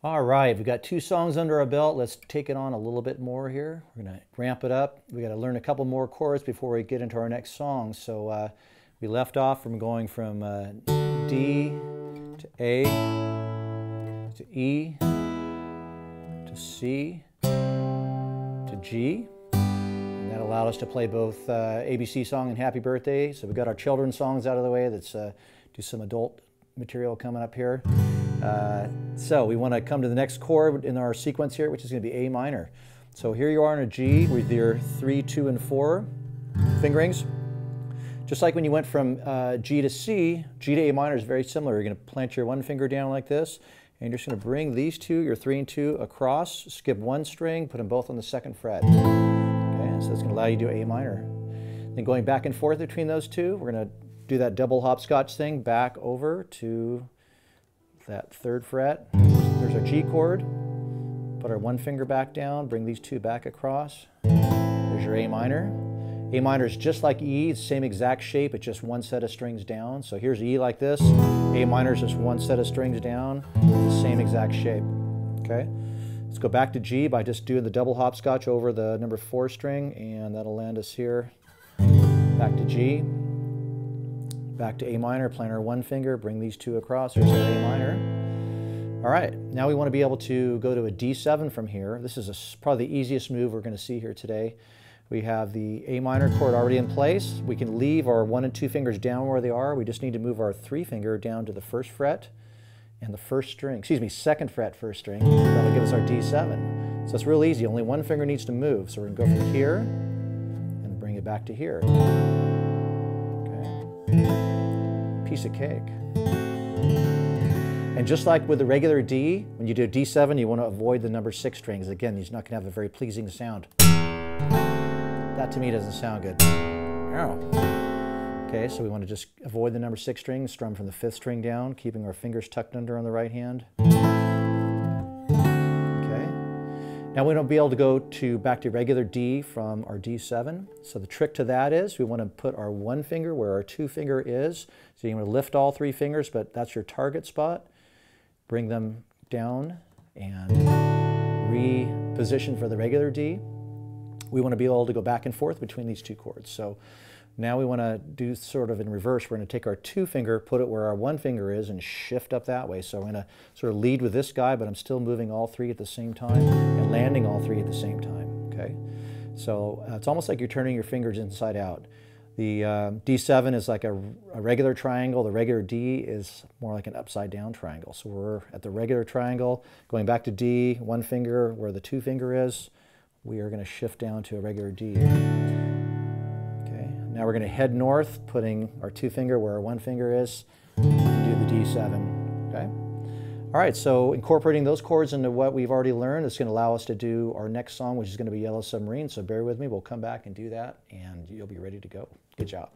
All right, we've got 2 songs under our belt. Let's take it on a little bit more here. We're going to ramp it up. We got to learn a couple more chords before we get into our next song. So we left off from going from D to A to E to C to G. And that allowed us to play both ABC song and Happy Birthday. So we got our children's songs out of the way. Let's do some adult material coming up here. So we want to come to the next chord in our sequence here, which is going to be A minor. So here you are in a G with your 3, 2, and 4 fingerings. Just like when you went from G to C, G to A minor is very similar. You're going to plant your one finger down like this, and you're just going to bring these two, your 3 and 2, across, skip one string, put them both on the 2nd fret. Okay, so that's going to allow you to do A minor. Then going back and forth between those two, we're going to do that double hopscotch thing back over to that 3rd fret. There's our G chord. Put our one finger back down, bring these two back across. There's your A minor. A minor is just like E, it's the same exact shape, it's just one set of strings down. So here's E like this. A minor is just one set of strings down, the same exact shape. Okay? Let's go back to G by just doing the double hopscotch over the number 4 string, and that'll land us here. Back to G. Back to A minor, plant our one finger, bring these two across, there's our A minor. All right, now we want to be able to go to a D7 from here. This is probably the easiest move we're going to see here today. We have the A minor chord already in place. We can leave our 1 and 2 fingers down where they are. We just need to move our 3 finger down to the 1st fret and the 1st string, 2nd fret, 1st string. That'll give us our D7. So it's real easy, only one finger needs to move. So we're going to go from here and bring it back to here. Piece of cake. And just like with the regular D, when you do a D7, you want to avoid the number 6 strings. Again, he's not going to have a very pleasing sound. That to me doesn't sound good. Okay, so we want to just avoid the number 6 string, strum from the 5th string down, keeping our fingers tucked under on the right hand. Now we don't be able to go back to regular D from our D7. So the trick to that is we want to put our one finger where our 2 finger is. So you want to lift all 3 fingers, but that's your target spot. Bring them down and reposition for the regular D. We want to be able to go back and forth between these 2 chords. So now we want to do sort of in reverse. We're going to take our 2 finger, put it where our 1 finger is, and shift up that way. So I'm going to sort of lead with this guy, but I'm still moving all 3 at the same time and landing all 3 at the same time. Okay, so it's almost like you're turning your fingers inside out. The D7 is like a regular triangle. The regular D is more like an upside down triangle. So we're at the regular triangle, going back to D, 1 finger where the 2 finger is. We are going to shift down to a regular D. Now we're going to head north, putting our 2 finger where our 1 finger is, and do the D7. Okay? All right, so incorporating those chords into what we've already learned is going to allow us to do our next song, which is going to be Yellow Submarine. So bear with me, we'll come back and do that, and you'll be ready to go. Good job.